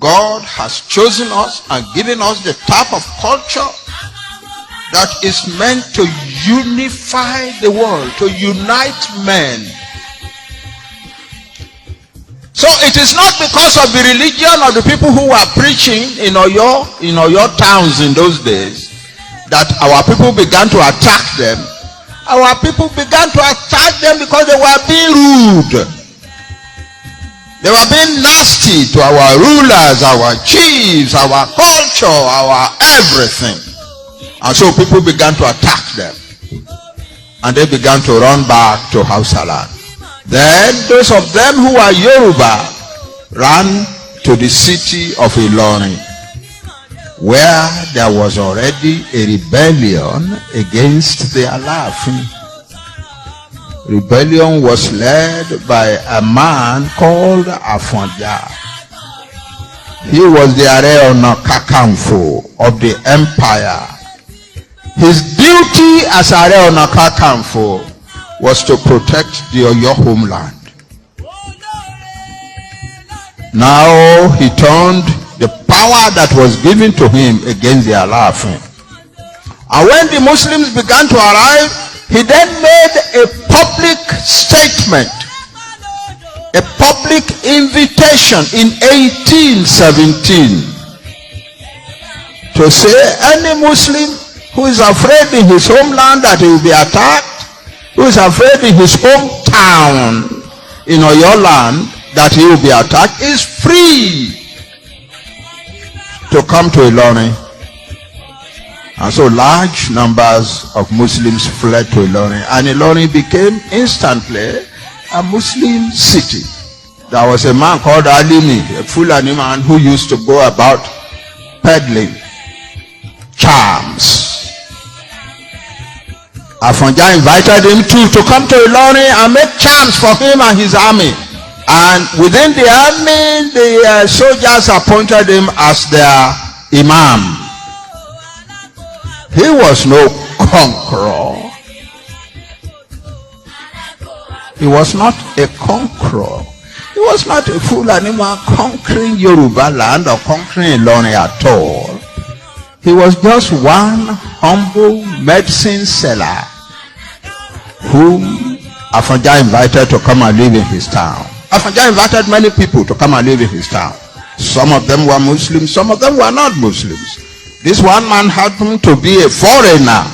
God has chosen us and given us the type of culture that is meant to unify the world, to unite men. So it is not because of the religion of the people who were preaching in Oyo towns in those days that our people began to attack them. Our people began to attack them because they were being rude. They were being nasty to our rulers, our chiefs, our culture, our everything. And so people began to attack them. And they began to run back to Hausa land. Then those of them who were Yoruba ran to the city of Ilorin, where there was already a rebellion against the Alafin. Rebellion was led by a man called Afonja. He was the Are Ona Kakanfo of the empire. His duty as Are Ona Kakanfo was to protect the Oyo homeland. Now he turned the power that was given to him against the Alafin. And when the Muslims began to arrive, he then made a public statement, a public invitation in 1817 to say any Muslim who is afraid in his homeland that he will be attacked, who is afraid in his hometown in Oyo land that he will be attacked, is free to come to Ilorin. And so large numbers of Muslims fled to Ilorin, and Ilorin became instantly a Muslim city. There was a man called Alimi, a Fulani man who used to go about peddling charms. Afonja invited him to come to Ilorin and make charms for him and his army. And within the army, the soldiers appointed him as their imam. He was no conqueror. He was not a conqueror. He was not a Fulani man conquering Yoruba land or conquering Ilorin at all. He was just one humble medicine seller whom Afonja invited to come and live in his town. Afonja invited many people to come and live in his town. Some of them were Muslims, some of them were not Muslims. This one man happened to be a foreigner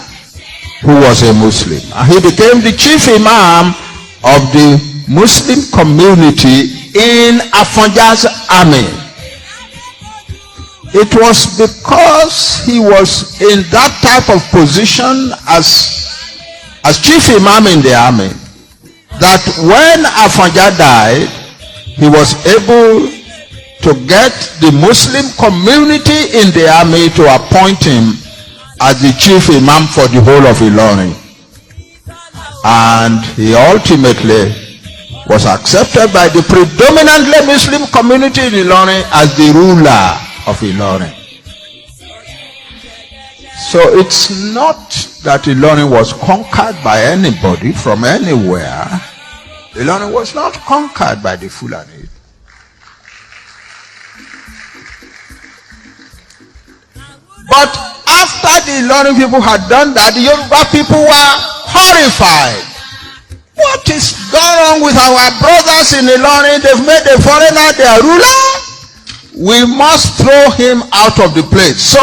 who was a Muslim. And he became the chief imam of the Muslim community in Afonja's army. It was because he was in that type of position as chief imam in the army that when Afonja died, he was able to get the Muslim community in the army to appoint him as the chief imam for the whole of Ilorin. And he ultimately was accepted by the predominantly Muslim community in Ilorin as the ruler of Ilorin. So it's not that Ilorin was conquered by anybody from anywhere. Ilorin was not conquered by the Fulani. But after the Ilorin people had done that, the Yoruba people were horrified. What is going on with our brothers in Ilorin? They've made a foreigner their ruler. We must throw him out of the place. So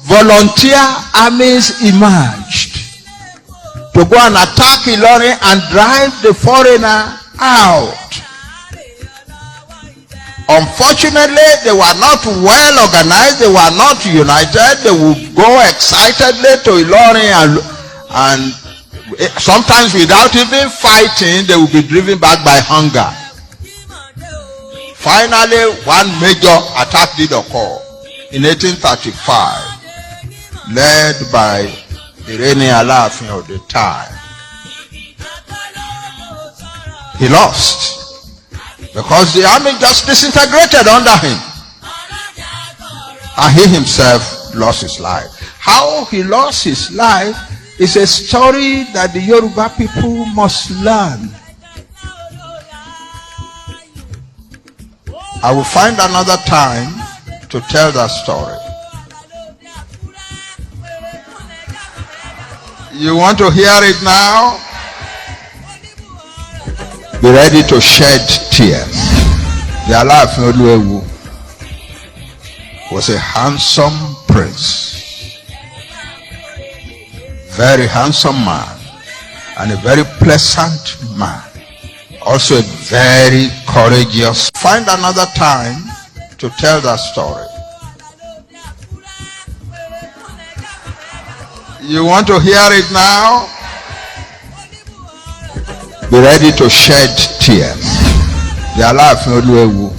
volunteer armies emerged to go and attack Ilorin and drive the foreigner out. Unfortunately, they were not well organized, they were not united. They would go excitedly to Ilorin and sometimes without even fighting, they would be driven back by hunger. Finally, one major attack did occur in 1835, led by the reigning Alafin of the time. He lost because the army just disintegrated under him, and he himself lost his life. How he lost his life is a story that the Yoruba people must learn. I will find another time to tell that story. You want to hear it now? Be ready to shed tears. The Alafin Oluewu was a handsome prince, very handsome man, and a very pleasant man, also a very courageous. Find another time to tell that story. You want to hear it now? Be ready to shed tears. The Alafin Oluewu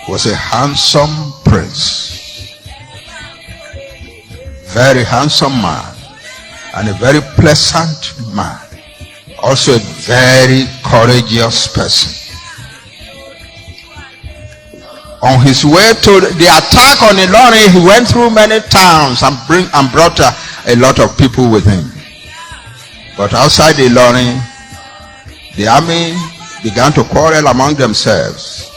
was a handsome prince, very handsome man, and a very pleasant man, also a very courageous person. On his way to the attack on Ilorin, he went through many towns and brought a lot of people with him. But outside Ilorin, the army began to quarrel among themselves.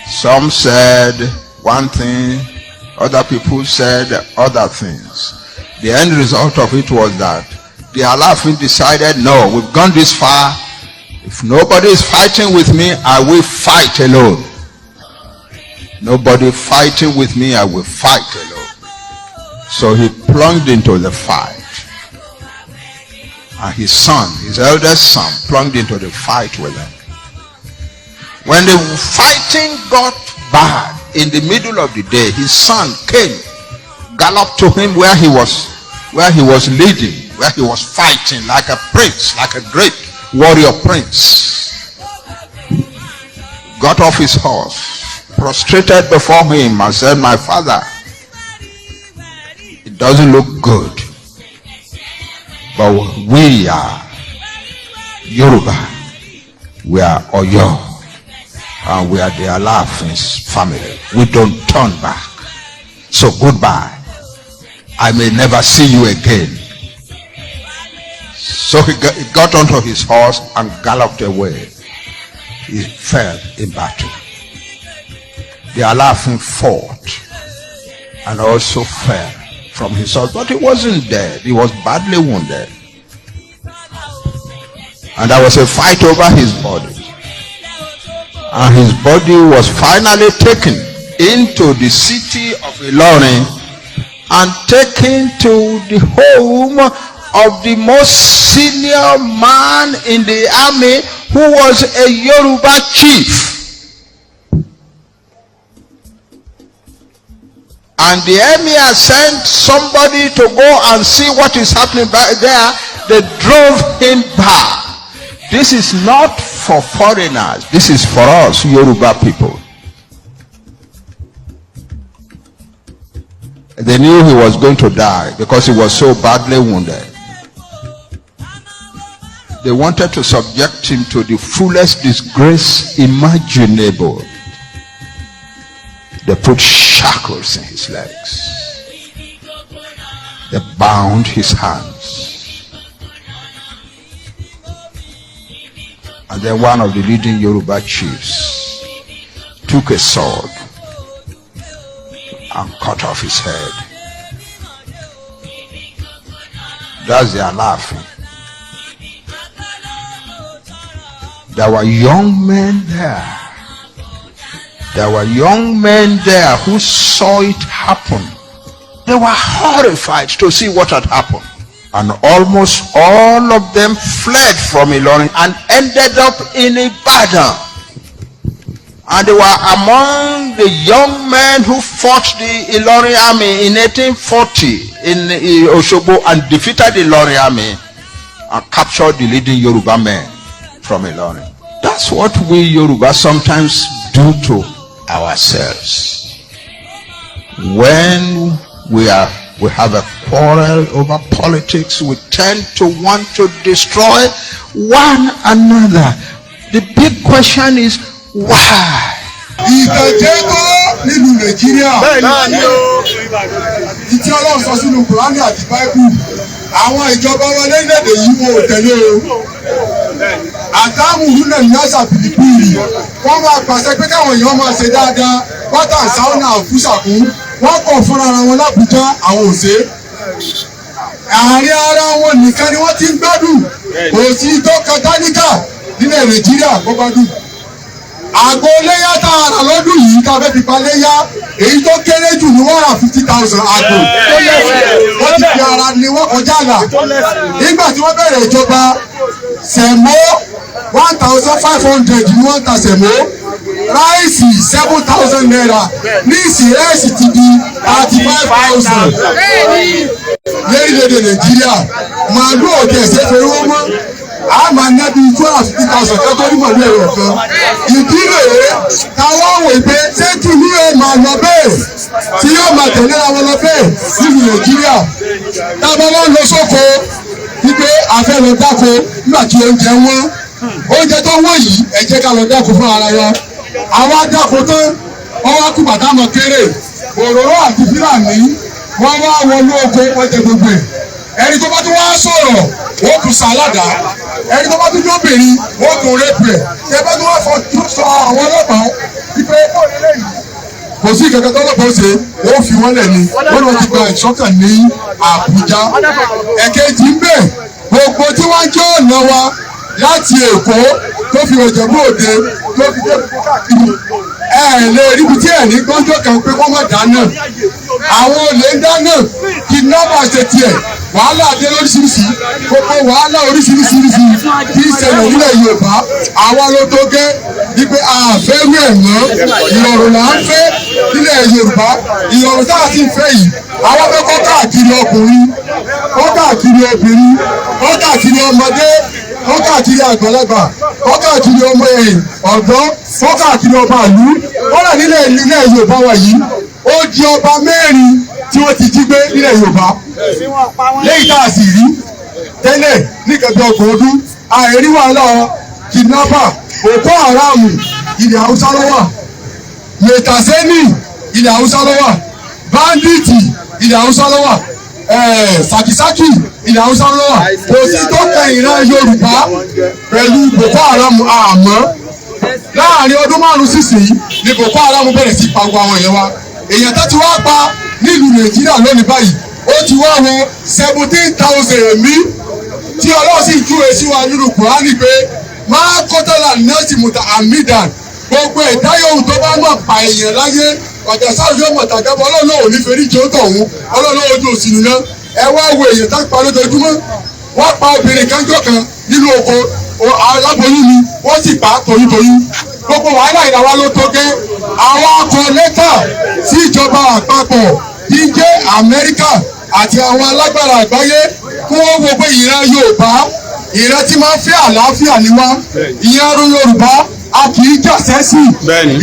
Some said one thing, other people said other things. The end result of it was that the Alafin decided, no, we've gone this far. If nobody is fighting with me, I will fight alone. Nobody fighting with me, I will fight alone. So he plunged into the fight. And his son, his eldest son, plunged into the fight with him. When the fighting got bad, in the middle of the day, his son came, galloped to him where he was leading, where he was fighting like a prince, like a great warrior prince. Got off his horse, prostrated before him and said, my father, it doesn't look good, but we are Yoruba, we are Oyo, and we are the Alafin's family. We don't turn back. So goodbye. I may never see you again. So he got onto his horse and galloped away. He fell in battle. The Alafin fought and also fell from his horse, but he wasn't dead. He was badly wounded. And there was a fight over his body. And his body was finally taken into the city of Ilorin and taken to the home of the most senior man in the army, who was a Yoruba chief. And the emir sent somebody to go and see what is happening back there. They drove him back. This is not for foreigners. This is for us, Yoruba people. They knew he was going to die because he was so badly wounded. They wanted to subject him to the fullest disgrace imaginable. They put shackles in his legs. They bound his hands. And then one of the leading Yoruba chiefs took a sword and cut off his head. That's the Alafin. There were young men there. There were young men there who saw it happen. They were horrified to see what had happened. And almost all of them fled from Ilorin and ended up in Ibadan. And they were among the young men who fought the Ilorin army in 1840 in Osogbo and defeated the Ilorin army and captured the leading Yoruba men from Ilorin. That's what we Yoruba sometimes do to ourselves. When we have a quarrel over politics, we tend to want to destroy one another. The big question is, why? Ìtàjẹ́kọ́ nílùú Nàìjíríà. Ìtí Ọlọ́run sọ sínú Kùránì àti Báíbù. Àwọn ìjọba wa lórílẹ̀-èdè yìí wò tẹ̀lé o. àtàmù húnà ní àṣà pìlìpìlì wọ́n máa pàṣẹ pé káwọn èèyàn máa ṣe dáadáa wọ́tà sáúnà àfúṣàkún wọ́n kọ̀ fúnra wọn lábùjá àwọn òṣè àárín ara wọn nìkan ni wọ́n ti ń gbádùn kò sí tó kàtàníkà nílẹ̀ Nàìjíríà kó gbádùn. àgbo léyà tá a rà lọ́dún yìí tá a fẹ́ fi pa léyà èyí tó kéré jù ní 150,000 àgbo wọ́n ti fi ara ni wọ́n kọjá àlà nígbà tí wọ́n bẹ̀rẹ̀ ìjọba sẹ̀mó 1,500 ni wọ́n ta sẹ̀mó ráìsì 7,000 naira ní ìsìrẹ́sì ti di 35,000 lórílẹ̀-èdè Nàìjíríà màálù òkè ẹ̀sẹ̀ fẹ́rẹ́ wọ́n mọ́ a máa ná bíi 250,000 kẹ́kọ̀ọ́ ní màálù ẹ̀rọ kan ìdí rèé táwọn wò pé ṣé tìlú ẹ̀ máa lọ bẹ́ẹ̀ tí yóò máa tẹ̀lé àwọn lọ bẹ́ẹ̀ nínú Nàìjíríà tábà wọn lọ sóko wípé àfẹ́ lọ dáko nígbà tí oúnjẹ wọn oúnjẹ tó wọ́n yìí ẹ jẹ́ ká lọ dáko fún ara wa àwa dáko tán wọ́n wá kú bàtà mọ̀ kéré òróró àti fúlàní wọ́n wá wọnú oko wọ́n jẹ gbogbo ẹ̀ ẹni tó bá tún wá sọ̀rọ̀ wọ́n tún sàládà ẹni tó bá tún jóbìnrin wọ́n tún rẹ́pẹ̀ ẹ bá tún wá sọ àwọn ọlọ́pàá ìpè kò sí kankan tó lọ́pàá ṣe wọ́n fi wọ́n lẹ̀ ni wọ́n ní wọ́n ti gba ìṣọ́kàn ní Àbújá ẹ̀kejì ń bẹ̀ gbogbo tí wọ́n jẹ́ ọ̀nà wa láti Èkó tó fi Ìjẹ̀bú Òde tó fi dé káàkiri lè ríbi tí ẹ̀ ní gbọ́njọ́ kan pé wọ́n má dáná àwọn olè ń dáná kidnapper ṣe tiẹ̀ wàhálà dé lóríṣiríṣi gbogbo wàhálà oríṣiríṣi tí ń ṣẹlẹ̀ nílẹ̀ Yorùbá àwa ló tó gẹ́ wípé àfẹ́rú ẹ̀ mọ́ ìrọ̀rùn là ń fẹ́ nílẹ̀ Yorùbá ìrọ̀rùn tá a ti fẹ́ yìí àwọn fẹ́ kọ́ káàkiri ọkùnrin kọ́ káàkiri obìnrin kọ́ káàkiri ọmọdé kọ́ káàkiri àgbàlagbà kọ́ káàkiri ọmọ ọ̀dọ́ kọ́ káàkiri ọba ìlú wọ́n rà nílẹ̀ Yorùbá wa yìí ó di ọba mẹ́rin tí wọ́n ti jí gbé nílẹ̀ Yorùbá lẹ́yìn tá a sì rí tẹ́lẹ̀ nígbà bí ọgbọ̀n ọdún àìrí wàhálà kidnapper Boko Haram ilẹ̀ Haúsá ló wà mẹtasẹ́nì ilẹ̀ Haúsá ló wà banditi ilẹ̀ Haúsá ló wà sàkìsàkì ilẹ̀ Haúsá ló wà kò sí tó kẹ́yìn náà Yorùbá pẹ̀lú Boko Haram àmọ́ láàrin ọdún márùn-ún sísìn ni Boko Haram bẹ̀rẹ̀ sí pa gbogbo àwọn èèyàn wa èèyàn tó ti wá pa nílùú Nàìjíríà lónìí báyìí ó ti wá wọ 17,000 ẹ̀mí tí Ọlọ́run sì júwe sí wa nínú Kùránì pé máa kọ́tàlá nọ́ọ̀sì mùtà àmìdàn gbogbo ẹ̀dá yòówù tó bá mọ̀ pa èèyàn láyé ọ̀dà sáà yóò mọ̀ tàgábọ̀ Ọlọ́run ò ní fẹ́rí jẹ́ ó tọ̀hún Ọlọ́run ojú òsì nìyẹn ẹ wá wo èèyàn tá pa lójoojúmọ́ wọ́n pa obìnrin kanjọ́ kan nínú oko aláboyún ni wọ́n sì pa toyúntoyún gbogbo wàhálà ìdáwà ló tó gẹ́ àwọn akọ lẹ́tà sí ìjọba àpapọ̀ tí ń jẹ́ Amẹ́ríkà àti àwọn alágbára àgbáyé kí wọ́n wo pé ìran Yorùbá ìran tí máa ń fẹ́ àlàáfíà ni wá ìran Yorùbá a kì í jà sẹ́sì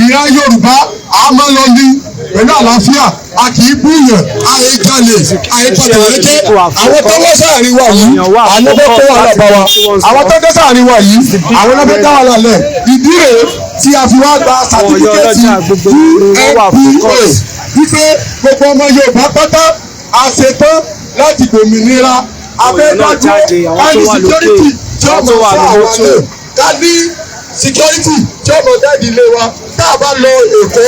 ìran Yorùbá a máa lọ ní pẹ̀lú àlàáfíà a kì í búyàn àìjalè àìpàtàkì àwọn tó wọ́ sáàrin wa yìí àwọn tó kó wà lábá wa àwọn tó dé sáàrin wa yìí àwọn náà fẹ́ dá wà lálẹ́ ìdí rèé tí a fi wá gba sàtífíkẹ́tì UNPA wípé gbogbo ọmọ Yorùbá pátá a ṣetán láti gbòmìnira abẹ́dájú káyọ̀ security tí ó mọ̀ fún àwọn ọ̀lẹ́ kábí security tí ó mọ̀ dáàdì ilé wa tá a bá lọ Èkó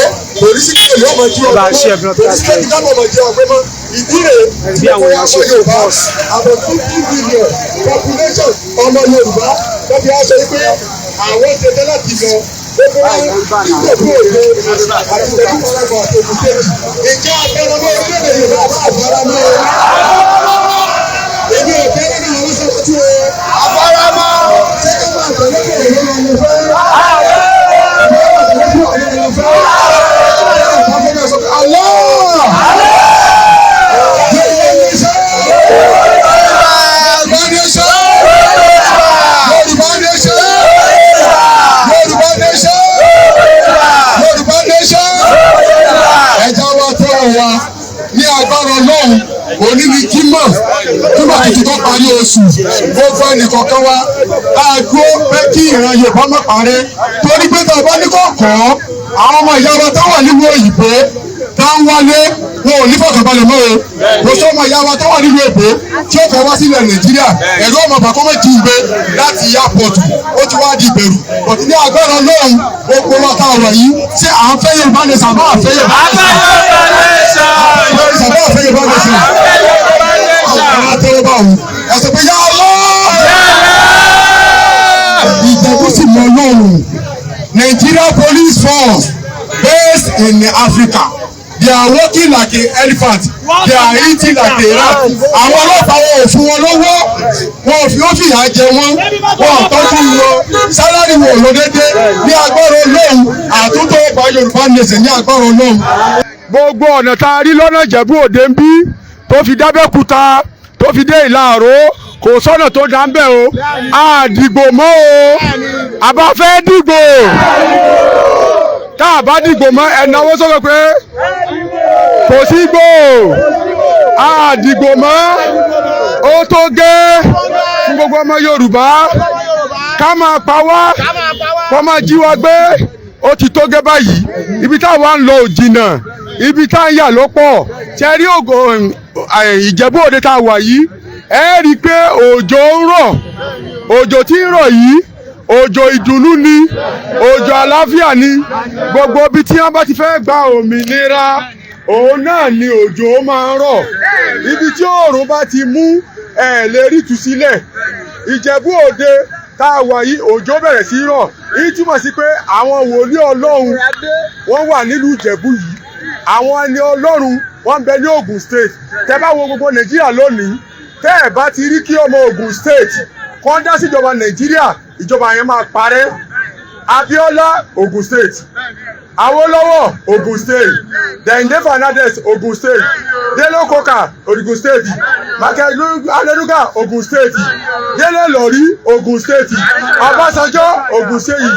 oríṣiríṣi yóò mọ̀ jí ọgbẹ́ mọ́ oríṣiríṣi ká mọ̀ jí ọgbẹ́ mọ́ ìdí rẹ̀ tí ó yà wọ Yorùbá about 50 billion population ọmọ Yorùbá wọ́n fi aṣọ yìí pé àwọn ṣetán láti lọ ìgbẹ̀bú òde àti ìgbẹ̀bú ọlọ́gbọ̀n àti òkùnkejì ìjọ abẹ́rẹ́mọ́ orílẹ̀-èdè Yorùbá bá àbáramọ́ èmi ò kéré ní àwọn sọ̀rọ̀ tí o àbáramọ́ ṣé kí wọ́n àtẹ̀lé kò lè lọ́wọ́ ní fẹ́ ní agbára Ọlọ́run òní ni jímọ̀ nígbà tó ti tó parí oṣù gbogbo ẹnìkọ̀ọ̀kan wa aago pé kí ìran Yorùbá má parẹ́ torí pé tá a bá ní kọ̀ọ̀kan àwọn ọmọ ìyá wa tó wà nínú òyìnbó tá ń wálé wọn ò ní fọkànbalẹ̀ mọ́ o kò sọ ọmọ ìyá wa tó wà nílùú èbó tí ó kọ wá sílẹ̀ Nàìjíríà ẹ̀rọ ọmọ bàkọ́ mọ́ jí ìgbé láti airport ó ti wá di ìbẹ̀rù but ní agbára Ọlọ́run gbogbo wa tá a wà yìí ṣé à ń fẹ́ Yorùbá nation àbá àfẹ́ Yorùbá nation àwọn àtẹwọ́bá òun ẹ̀sẹ̀ pé yá Ìjẹ̀bú sì mọ Ọlọ́run. Nigeria police force based in Africa they are working like an elephant they are eating like a rat. Àwọn ọlọ́pàá wọn ò fún wọn lọ́wọ́ wọn ò fi ó fìyà jẹ wọn wọn ò tọ́jú wọn sálárì wọn ò lọ déédéé ní agbára Ọlọ́run àtúntò ọgbà Yorùbá nation ní agbára Ọlọ́run. Gbogbo ọ̀nà tá a rí lọ́nà Ìjẹ̀bú Òde ń bí tó fi dábẹ́kúta tó fi dé Ìlà-Àró kò sọ́nà tó dá ń bẹ̀ o àdìgbò mọ́ o àbá fẹ́ dìgbò tá a bá dìgbò mọ́ ẹ̀náwó sọ́kọ̀ pé kò sí gbò àdìgbò mọ́ ó tó gé fún gbogbo ọmọ Yorùbá ká máa pa wá kó máa jí wa gbé ó ti tó gé báyìí ibi táwa ń lọ ò jìnnà ibi tá a ń yà ló pọ̀ ṣe rí Ìjẹ̀bú Òde tá a wà yìí ẹ rí i pé òjò ń rọ̀ òjò tí ń rọ̀ yìí òjò ìdùnnú ni òjò àlàáfíà ni gbogbo ibi tí wọ́n bá ti fẹ́ gba òmìnira òun náà ni òjò máa ń rọ̀ ibi tí oòrùn bá ti mú ẹ lè rí ìtúsílẹ̀ Ìjẹ̀bú Òde tá a wà yìí òjò bẹ̀rẹ̀ sí rọ̀ èyí túmọ̀ sí pé àwọn wòlíì Ọlọ́run wọ́n wà nílùú Ìjẹ̀bú yìí àwọn ẹni Ọlọ́run wọ́n ń bẹ ní Ògùn state tẹ́ bá wo gbogbo Nàìjíríà lónìí tẹ́ ẹ̀ bá ti rí kí ọmọ Ògùn state kọ́ dá sí ìjọba Nàìjíríà ìjọba yẹn máa parẹ́ Abíọ́lá Ògùn state Awólọ́wọ̀ Ògùn state Dẹ̀yìndé Fernandez Ògùn state Délé Kókà Ògùn state Mákẹ́lú Alẹ́núgà Ògùn state Délé Lọ́rí Ògùn state Ọbásanjọ́ Ògùn state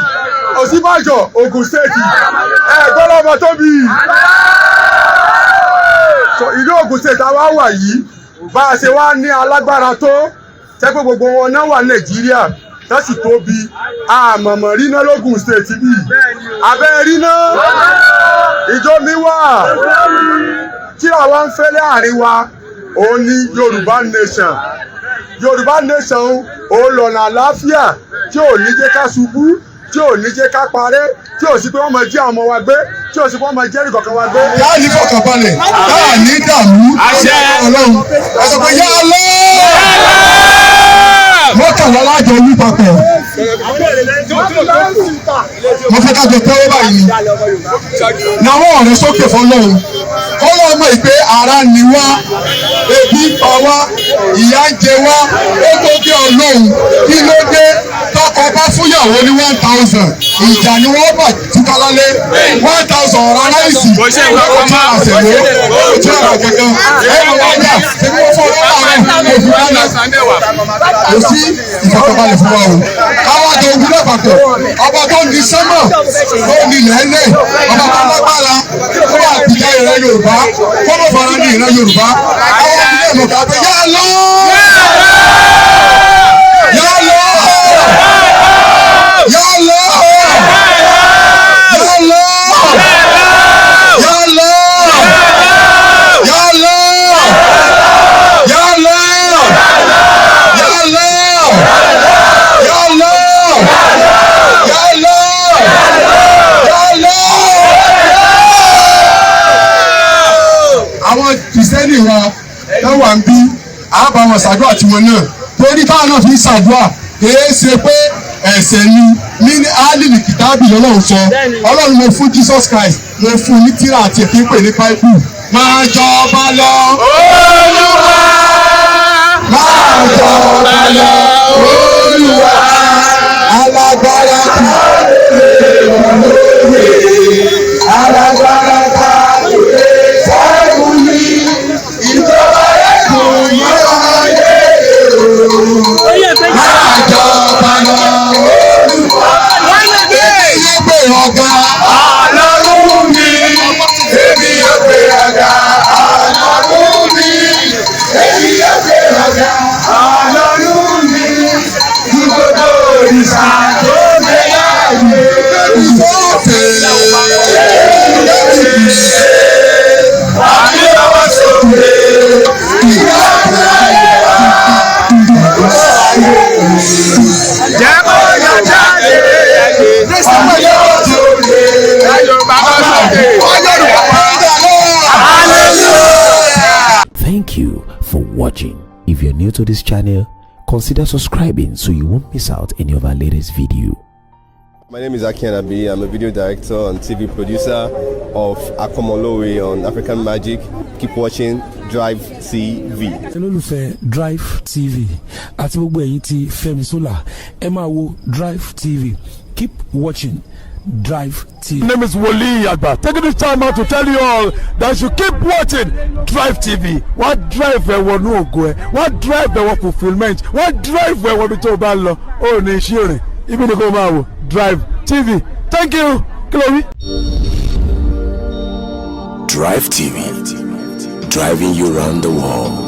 Ọ̀ṣínbàjò Ògùn state gbọ́dọ̀ tóbi ìlú Ògùn state àwa wà yìí bá a ṣe wá ní alágbára tó jẹ́ pé gbogbo wọn náà wà Nàìjíríà tó sì tóbi àmọ̀mọ̀ ríná lógùn state bí abẹ́ ríná ìjọ mi wà tí àwa ń fẹ́ láàrin wa òun ní Yorùbá nation òun lọ́nà àlàáfíà tí ò ní jẹ́ ká ṣubú tí ò ní jẹ́ ká parẹ́ tí ò sí pé wọ́n máa jí àwọn ọmọ wa gbé tí ò sí pé wọ́n máa jẹ́ ìkọ̀kan wa gbé. Yá ní fọkànbalẹ̀ táà ní dààmú Ọlọ́run ẹ̀sọ̀ pé yá lọ́ mọ́kànlá lájọ wí papọ̀ mo fẹ́ ká jọ tẹ́wọ́ báyìí ni àwọn ọ̀rẹ́ sókè fọlọ́run kọ́lọ́ ọmọ ìpè ara ni wá ebi pa wá ìyà ń jẹ wá ó tó gé Ọlọ́run kí ló dé tọkọ bá fúnyàwó ní 1000 ìjà ni wọ́n bà túká lálẹ́ 1000 ọ̀rọ̀ aláìsí ó ti àṣẹwó ó ti àrà kankan ẹ̀rọ wájà ṣe kí wọ́n fọ́ ọ̀rọ̀ rẹ̀ òfin dáná kò sí ìfọ̀kànbalẹ̀ fún wa o káwá tó ogun náà papọ̀ ọba tó ní sẹ́mọ̀ tó ní lẹ́lẹ̀ ọba tó lágbára tó wà àbíjà ìran Yorùbá kó ló fara ní ìran Yorùbá àwọn ìdílé mọ̀ká pé yá lọ yá lọ yá lọ yá lọ yá lọ yá lọ yá lọ. Àwọn kìrìsìtẹ́nì wa lọ́wọ́ ń bí àbáwọn ṣàdúrà tiwọn náà torí táwọn náà fi ń ṣàdúrà kìí ṣe pé ẹ̀ṣẹ̀ ni ní Alimi kìtàbí Ọlọ́run sọ Ọlọ́run mo fún Jesus Christ mo fún ní tírà àti èké pè ní Bible máa jọba lọ Olúwa máa jọba lọ Olúwa alágbára kì í lóye alágbára ká lóye sẹ́gun ní ìjọba ẹ̀kún yóò yé èrò máa jọba lọ Olúwa èmi yóò gbé ọ̀gá Ọlọ́run mi èmi yóò gbé ọ̀gá Ọlọ́run mi èmi yóò gbé ọ̀gá Ọlọ́run mi gbogbo òrìṣà tó gbé láàyè. for watching. If you're new to this channel, consider subscribing so you won't miss out any of our latest video. My name is Akinabi. I'm a video director and TV producer of Akomolowe on African Magic. Keep watching DriveTV. olólùfẹ́ DriveTV àti gbogbo ẹ̀yin tí Fẹ́mi Sola ẹ máa wo DriveTV. Keep watching DriveTV. My name is Wole Agba. Taking this time out to tell you all that you keep watching DriveTV. What drive ẹ̀wọ̀ ní ògo ẹ̀? What drive ẹ̀wọ̀ fulfilment? What drive ẹ̀wọ̀ bí tó bá lọ? Ó ní iṣẹ́ rìn. Ibi ni kò máa wò DriveTV. Thank you. Chloe. DriveTV, driving you around the world.